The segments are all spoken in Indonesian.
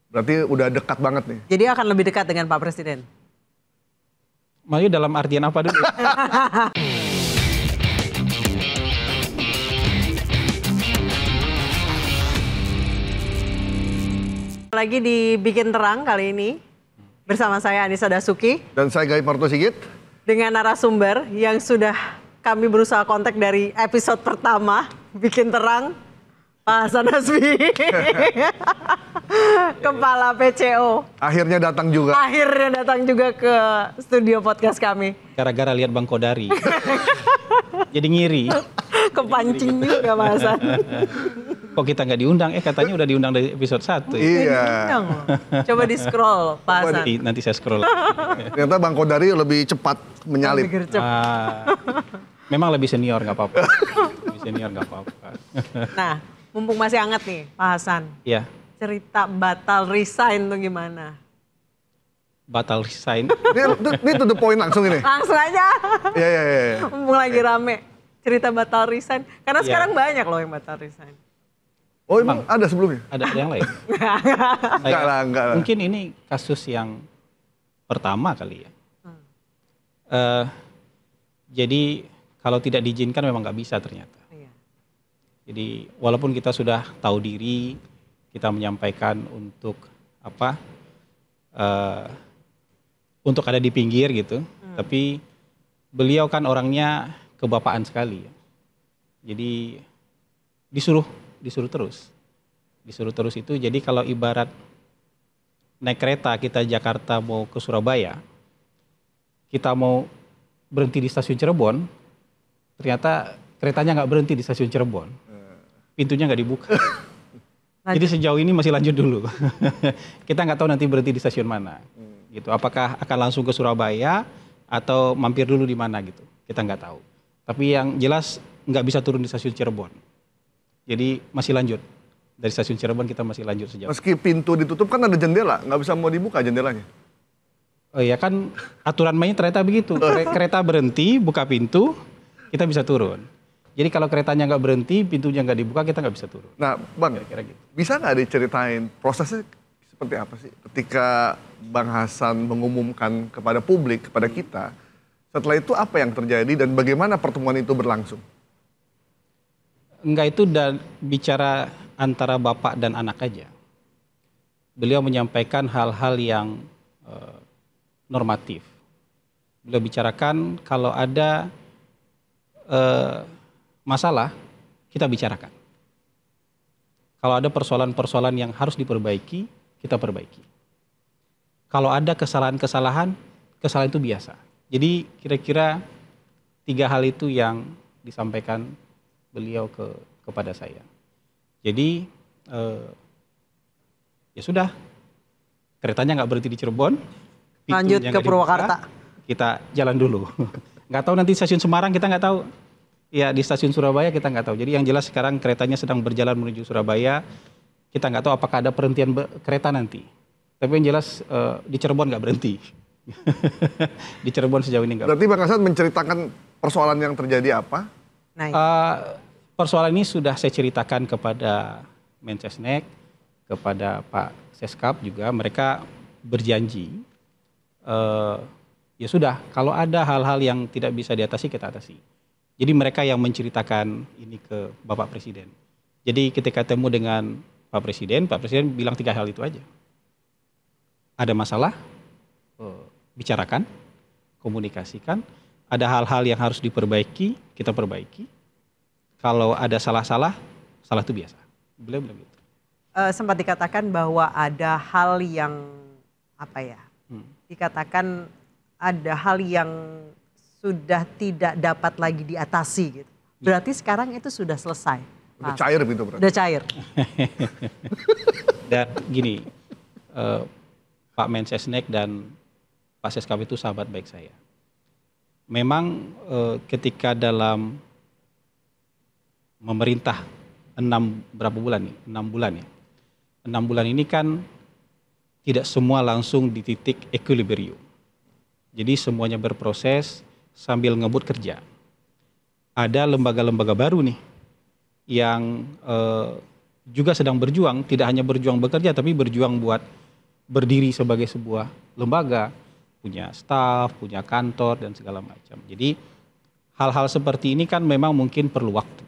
Berarti udah dekat banget nih. Jadi akan lebih dekat dengan Pak Presiden? Maksudnya dalam artian apa dulu? Lagi dibikin terang kali ini bersama saya Anissa Dasuki. Dan saya Gaib Marto Sigit. Dengan narasumber yang sudah kami berusaha kontak dari episode pertama, bikin terang, Pak Hasan Hasbi, Kepala PCO. Akhirnya datang juga. Akhirnya datang juga ke studio podcast kami. Gara-gara lihat Bang Kodari. Jadi ngiri. Kepancing juga Pak Hasan. Kok kita nggak diundang? Katanya udah diundang dari episode 1. Iya. Coba di scroll Pak Hasan. Nanti saya scroll. Ternyata Bang Kodari lebih cepat menyalip. Memang lebih senior nggak apa-apa. Lebih senior nggak apa-apa. Nah, mumpung masih hangat nih Pak Hasan. Iya. Cerita batal resign tuh gimana? Batal resign. Ini to the point langsung ini. Langsung aja. Iya. Mumpung lagi rame. Cerita batal resign. Karena sekarang banyak loh yang batal resign. Oh emang ada sebelumnya? Ada yang lain? Enggak lah. Mungkin ini kasus yang pertama kali ya. Jadi kalau tidak diizinkan memang nggak bisa ternyata. Iya. Jadi walaupun kita sudah tahu diri, kita menyampaikan untuk apa, untuk ada di pinggir gitu. Tapi beliau kan orangnya kebapaan sekali. Jadi disuruh terus itu. Jadi kalau ibarat naik kereta kita Jakarta mau ke Surabaya, kita mau berhenti di stasiun Cirebon, ternyata keretanya nggak berhenti di stasiun Cirebon, pintunya nggak dibuka. Jadi sejauh ini masih lanjut dulu. Kita nggak tahu nanti berhenti di stasiun mana, gitu. Apakah akan langsung ke Surabaya atau mampir dulu di mana gitu? Kita nggak tahu. Tapi yang jelas nggak bisa turun di stasiun Cirebon. Jadi masih lanjut. Dari stasiun Cirebon kita masih lanjut sejauh. Meski pintu ditutup kan ada jendela, nggak bisa mau dibuka jendelanya. Oh iya kan aturan mainnya ternyata begitu. Kereta berhenti, buka pintu, kita bisa turun. Jadi kalau keretanya nggak berhenti, pintunya nggak dibuka, kita nggak bisa turun. Nah Bang, kira-kira gitu. Bisa nggak diceritain prosesnya seperti apa sih? Ketika Bang Hasan mengumumkan kepada publik, kepada kita, setelah itu apa yang terjadi dan bagaimana pertemuan itu berlangsung? Enggak, itu dan bicara antara bapak dan anak aja. Beliau menyampaikan hal-hal yang normatif. Beliau bicarakan kalau ada masalah, kita bicarakan. Kalau ada persoalan-persoalan yang harus diperbaiki, kita perbaiki. Kalau ada kesalahan-kesalahan, kesalahan itu biasa. Jadi kira-kira 3 hal itu yang disampaikan beliau kepada saya. Jadi ya sudah, keretanya nggak berhenti di Cirebon, lanjut ke Purwakarta. Kita jalan dulu. Nggak tahu nanti stasiun Semarang, kita nggak tahu. Ya di stasiun Surabaya kita nggak tahu. Jadi yang jelas sekarang keretanya sedang berjalan menuju Surabaya. Kita nggak tahu apakah ada perhentian kereta nanti. Tapi yang jelas di Cirebon nggak berhenti. Di Cirebon sejauh ini nggak. Berarti Bang Hasan menceritakan persoalan yang terjadi apa? Persoalan ini sudah saya ceritakan kepada Mensesnek, kepada Pak Seskap juga. Mereka berjanji, ya sudah, kalau ada hal-hal yang tidak bisa diatasi, kita atasi. Jadi mereka yang menceritakan ini ke Bapak Presiden. Jadi ketika ketemu dengan Pak Presiden bilang 3 hal itu aja. Ada masalah, bicarakan, komunikasikan. Ada hal-hal yang harus diperbaiki, kita perbaiki. Kalau ada salah itu biasa. Beliau bilang gitu. Sempat dikatakan bahwa ada hal yang dikatakan ada hal yang sudah tidak dapat lagi diatasi gitu. Berarti sekarang itu sudah selesai. Udah cair gitu berarti. Udah cair. Dan gini, Pak Mensesnek dan Pak Seskap itu sahabat baik saya. Memang ketika dalam memerintah 6 bulan ya. 6 bulan ini kan tidak semua langsung di titik equilibrium. Jadi semuanya berproses sambil ngebut kerja. Ada lembaga-lembaga baru nih yang juga sedang berjuang, tidak hanya berjuang bekerja, tapi berjuang buat berdiri sebagai sebuah lembaga, punya staf, punya kantor, dan segala macam. Jadi hal-hal seperti ini kan memang mungkin perlu waktu,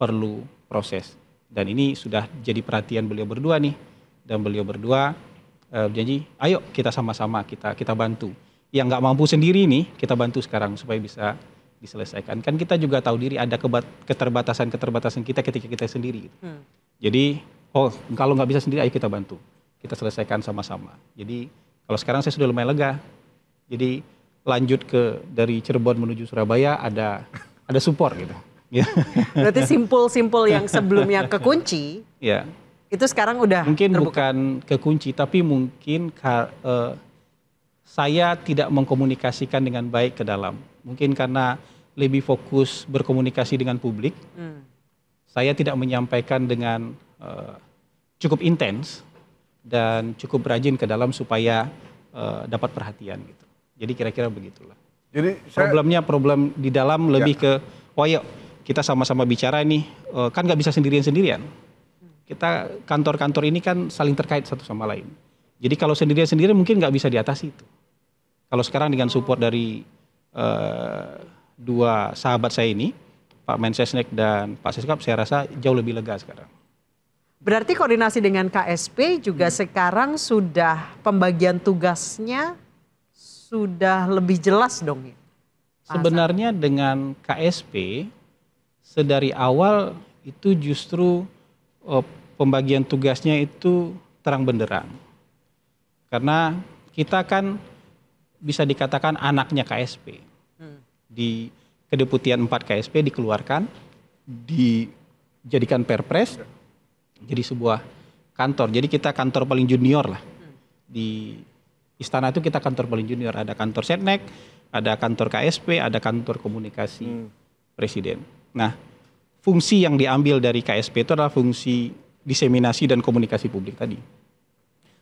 perlu proses. Dan ini sudah jadi perhatian beliau berdua nih. Dan beliau berdua janji, ayo kita sama-sama, kita bantu. Yang nggak mampu sendiri nih, kita bantu sekarang supaya bisa diselesaikan. Kan kita juga tahu diri ada keterbatasan kita ketika kita sendiri. Jadi, kalau nggak bisa sendiri, ayo kita bantu. Kita selesaikan sama-sama. Jadi, kalau sekarang saya sudah lumayan lega. Jadi, lanjut dari Cirebon menuju Surabaya ada support gitu. Berarti simpul-simpul yang sebelumnya kekunci, Ya. itu sekarang udah Mungkin terbuka. bukan kekunci, tapi mungkin saya tidak mengkomunikasikan dengan baik ke dalam. Mungkin karena lebih fokus berkomunikasi dengan publik, saya tidak menyampaikan dengan cukup intens dan cukup rajin ke dalam supaya dapat perhatian gitu. Jadi kira-kira begitulah. Jadi Problem di dalam lebih ke, yuk kita sama-sama bicara nih, kan nggak bisa sendirian-sendirian. Kita kantor-kantor ini kan saling terkait satu sama lain. Jadi kalau sendirian-sendirian mungkin nggak bisa diatasi itu. Kalau sekarang dengan support dari dua sahabat saya ini, Pak Mensesnek dan Pak Seskap, saya rasa jauh lebih lega sekarang. Berarti koordinasi dengan KSP juga sekarang sudah pembagian tugasnya sudah lebih jelas dong ya? Sebenarnya dengan KSP, sedari awal itu justru pembagian tugasnya itu terang benderang. Karena kita kan bisa dikatakan anaknya KSP. Di Kedeputian 4 KSP dikeluarkan, dijadikan perpres, jadi sebuah kantor. Jadi kita kantor paling junior lah. Di Istana itu kita kantor paling junior. Ada kantor Setnek, ada kantor KSP, ada kantor komunikasi Presiden. Nah, fungsi yang diambil dari KSP itu adalah fungsi diseminasi dan komunikasi publik tadi.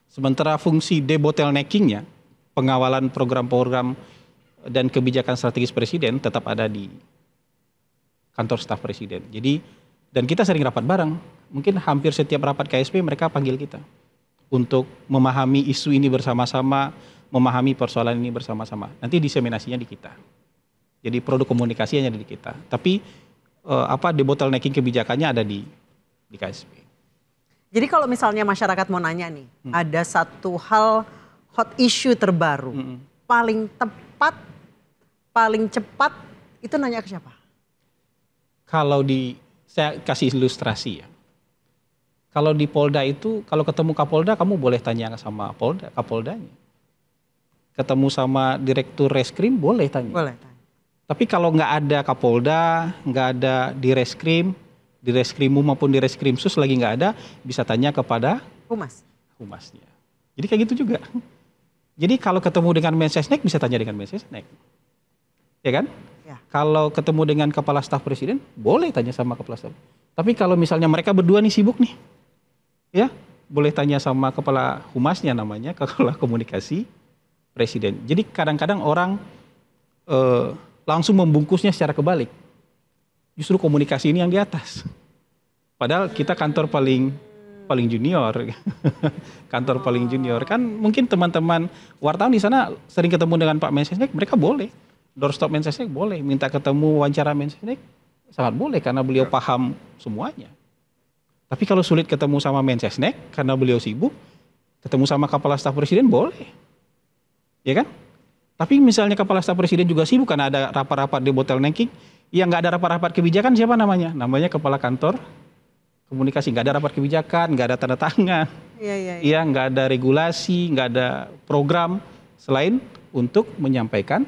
Sementara fungsi debottleneckingnya, pengawalan program-program dan kebijakan strategis Presiden tetap ada di kantor staf Presiden. Jadi, dan kita sering rapat bareng. Mungkin hampir setiap rapat KSP mereka panggil kita untuk memahami isu ini bersama-sama, memahami persoalan ini bersama-sama. Nanti diseminasinya di kita. Jadi produk komunikasinya ada di kita. Tapi debottlenecking kebijakannya ada di KSP. Jadi kalau misalnya masyarakat mau nanya nih, ada satu hal hot issue terbaru, paling tepat, paling cepat, itu nanya ke siapa? Saya kasih ilustrasi ya. Kalau di Polda itu, kalau ketemu Kapolda, kamu boleh tanya sama Kapoldanya. Ketemu sama Direktur Reskrim, boleh tanya. Boleh tanya. Tapi kalau nggak ada Kapolda, nggak ada di Reskrimum maupun di Reskrimsus lagi nggak ada, bisa tanya kepada Humasnya. Jadi kayak gitu juga. Jadi kalau ketemu dengan Mensesnek, bisa tanya dengan Mensesnek. Ya kan? Ya. Kalau ketemu dengan Kepala Staf Presiden, boleh tanya sama Kepala Staf. Tapi kalau misalnya mereka berdua nih sibuk nih, ya boleh tanya sama Kepala Humasnya namanya, Kepala Komunikasi Presiden. Jadi kadang-kadang orang langsung membungkusnya secara kebalik. Justru komunikasi ini yang di atas. Padahal kita kantor paling junior. Kantor paling junior. Kan mungkin teman-teman wartawan di sana sering ketemu dengan Pak Mensesnek, mereka boleh. Doorstop Mensesnek boleh. Minta ketemu wawancara Mensesnek, sangat boleh karena beliau paham semuanya. Tapi kalau sulit ketemu sama Mensesnek karena beliau sibuk, ketemu sama Kepala Staf Presiden boleh. Ya kan? Tapi misalnya Kepala Staf Presiden juga sibuk karena ada rapat-rapat debottlenecking, yang nggak ada rapat-rapat kebijakan siapa namanya? Namanya Kepala Kantor Komunikasi. Nggak ada rapat kebijakan, nggak ada tanda tangan, iya nggak ada regulasi, nggak ada program selain untuk menyampaikan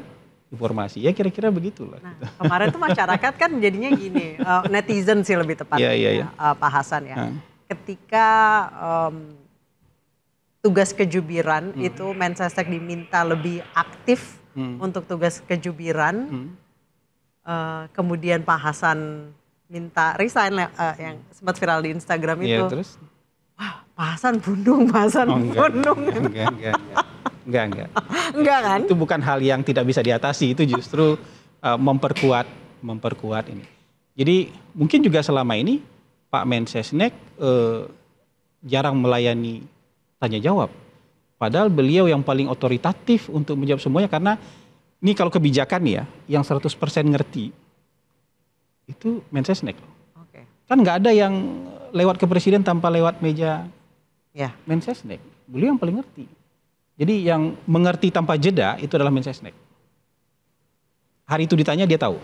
informasi. Ya kira-kira begitulah. Nah, kemarin tuh masyarakat kan jadinya gini, netizen sih lebih tepatnya, Pak Hasan ya. Ketika tugas kejubiran itu Mensesnek diminta lebih aktif untuk tugas kejubiran, kemudian Pak Hasan minta resign yang sempat viral di Instagram itu. Iya, terus? Wah, Pak Hasan bundung, Pak Hasan bundung. Enggak. Enggak kan? Itu bukan hal yang tidak bisa diatasi, itu justru memperkuat ini. Jadi mungkin juga selama ini Pak Mensesnek jarang melayani tanya jawab. Padahal beliau yang paling otoritatif untuk menjawab semuanya, karena ini kalau kebijakan ya, yang 100% ngerti itu Mensesnek. Oke. Kan nggak ada yang lewat ke presiden tanpa lewat meja Ya. Mensesnek. Beliau yang paling ngerti. Jadi yang mengerti tanpa jeda itu adalah Mensesnek. Hari itu ditanya dia tahu.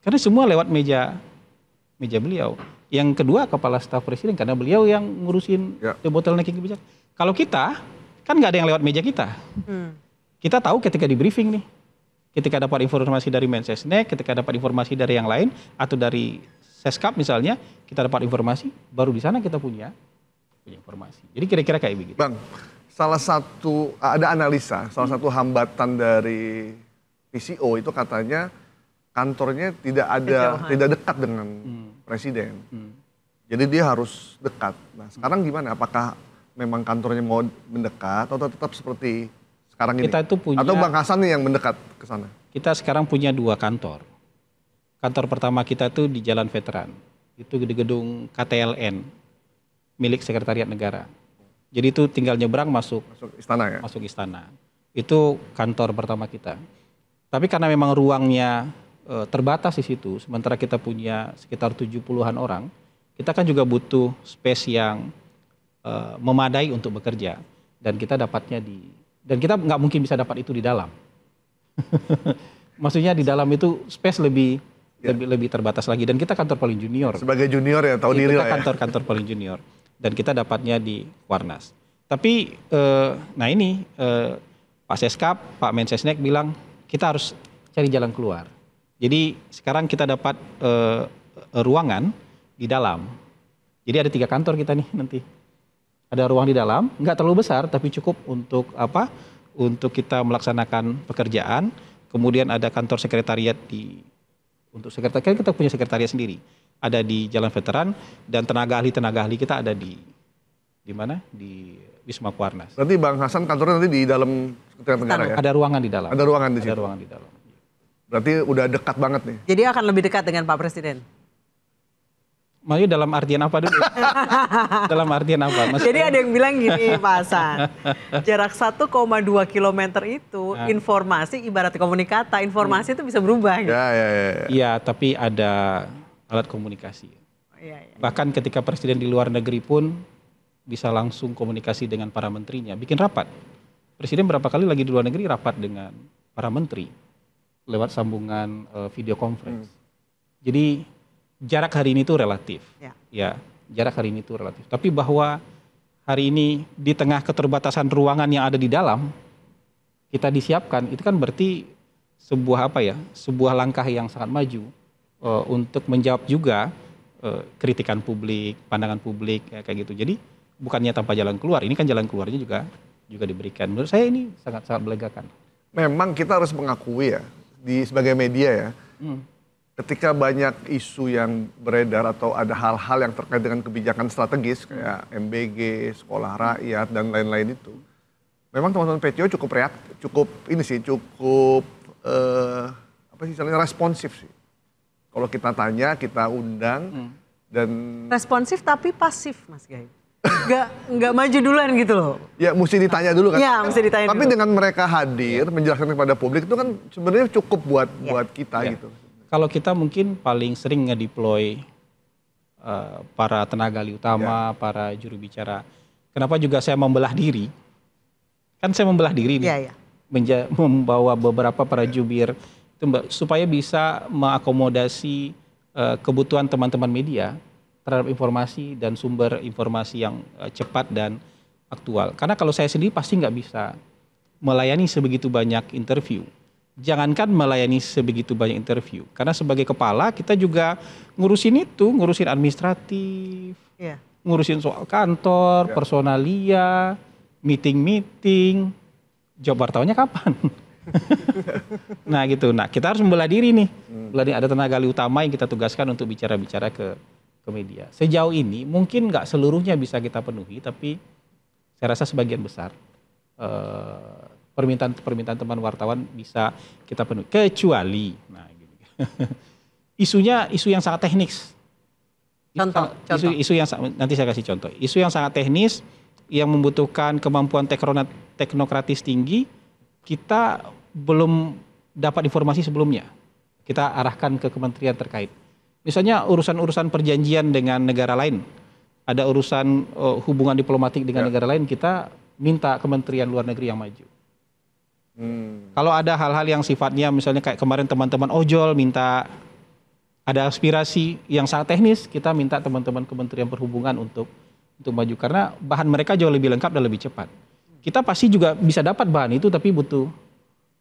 Karena semua lewat meja beliau. Yang kedua kepala staf presiden, karena beliau yang ngurusin bottlenecking kebijakan. Kalau kita kan nggak ada yang lewat meja kita. Kita tahu ketika di briefing nih. Ketika dapat informasi dari Mensesnek, ketika dapat informasi dari yang lain atau dari Seskap misalnya, kita dapat informasi, baru di sana kita punya informasi. Jadi kira-kira kayak begitu. Bang, ada analisa, salah satu hambatan dari PCO itu katanya kantornya tidak dekat dengan presiden. Jadi dia harus dekat. Nah, sekarang gimana? Apakah memang kantornya mau mendekat atau tetap seperti sekarang ini? Atau Bang Hasan nih yang mendekat ke sana? Kita sekarang punya 2 kantor. Kantor pertama kita tuh di Jalan Veteran. Itu di gedung KTLN milik Sekretariat Negara. Jadi itu tinggal nyebrang masuk istana ya? Masuk istana. Itu kantor pertama kita. Tapi karena memang ruangnya terbatas di situ, sementara kita punya sekitar 70-an orang, kita kan juga butuh space yang memadai untuk bekerja, dan kita dapatnya dan kita nggak mungkin bisa dapat itu di dalam. Maksudnya di dalam itu space lebih terbatas lagi, dan kita kantor paling junior. Sebagai junior ya, tahu diri lah ya. Kantor paling junior, dan kita dapatnya di Warnas. Tapi nah ini Pak Seskap, Pak Mensesnek bilang kita harus cari jalan keluar. Jadi sekarang kita dapat ruangan di dalam. Jadi ada 3 kantor kita nih nanti. Ada ruang di dalam, nggak terlalu besar tapi cukup untuk apa? Untuk kita melaksanakan pekerjaan. Kemudian ada kantor sekretariat untuk sekretariat kita punya sekretariat sendiri. Ada di Jalan Veteran, dan tenaga ahli kita ada di mana? Di Wisma Warnas. Berarti Bang Hasan kantornya nanti di dalam Sekretariat Negara ya? Ada ruangan di dalam. Ada ruangan di situ. Ada ruangan di dalam. Berarti udah dekat banget nih. Jadi akan lebih dekat dengan Pak Presiden. Maksudnya dalam artian apa dulu? Dalam artian apa? Jadi ada yang bilang gini Pak Hasan, jarak 1,2 kilometer itu informasi ibarat komunikata, informasi itu bisa berubah. Gitu. Iya, tapi ada alat komunikasi. Bahkan ketika presiden di luar negeri pun bisa langsung komunikasi dengan para menterinya, bikin rapat. Presiden berapa kali lagi di luar negeri rapat dengan para menteri lewat sambungan video conference. Jadi jarak hari ini itu relatif. Ya, jarak hari ini itu relatif. Tapi bahwa hari ini di tengah keterbatasan ruangan yang ada di dalam, kita disiapkan, itu kan berarti sebuah sebuah langkah yang sangat maju untuk menjawab juga kritikan publik, pandangan publik kayak gitu. Jadi bukannya tanpa jalan keluar, ini kan jalan keluarnya juga diberikan. Menurut saya ini sangat melegakan. Memang kita harus mengakui ya, sebagai media ya, ketika banyak isu yang beredar atau ada hal-hal yang terkait dengan kebijakan strategis kayak MBG, sekolah rakyat dan lain-lain itu, memang teman-teman PCO cukup responsif sih. Kalau kita tanya, kita undang dan responsif tapi pasif, Mas Gai. Nggak maju duluan gitu loh. Ya mesti ditanya dulu kan. Ya mesti ditanya tapi dulu. dengan mereka hadir menjelaskan kepada publik itu kan sebenarnya cukup buat kita gitu. Kalau kita mungkin paling sering ngedeploy para tenaga ahli utama, para juru bicara. Kenapa juga saya membelah diri? Kan saya membelah diri nih. Membawa beberapa para jubir itu supaya bisa mengakomodasi kebutuhan teman-teman media terhadap informasi dan sumber informasi yang cepat dan aktual. Karena kalau saya sendiri pasti nggak bisa melayani sebegitu banyak interview. Jangankan melayani sebegitu banyak interview. Karena sebagai kepala kita juga ngurusin administratif, ngurusin soal kantor, personalia, meeting, job wartawannya kapan? Nah gitu. Nah kita harus membela diri nih. Ada tenaga ahli utama yang kita tugaskan untuk bicara-bicara ke media. Sejauh ini mungkin nggak seluruhnya bisa kita penuhi, tapi saya rasa sebagian besar permintaan teman wartawan bisa kita penuhi. Kecuali, isu yang sangat teknis, Isu yang nanti saya kasih contoh. Isu yang sangat teknis yang membutuhkan kemampuan teknokratis tinggi, kita belum dapat informasi sebelumnya. Kita arahkan ke kementerian terkait. Misalnya urusan-urusan perjanjian dengan negara lain, ada urusan hubungan diplomatik dengan negara lain, kita minta Kementerian Luar Negeri yang maju. Kalau ada hal-hal yang sifatnya misalnya kayak kemarin teman-teman ojol minta ada aspirasi yang sangat teknis, kita minta teman-teman Kementerian Perhubungan untuk maju karena bahan mereka jauh lebih lengkap dan lebih cepat. Kita pasti juga bisa dapat bahan itu, tapi butuh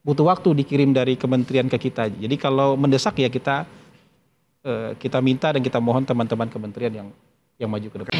waktu dikirim dari kementerian ke kita. Jadi kalau mendesak ya kita minta dan kita mohon teman-teman kementerian yang maju ke depan.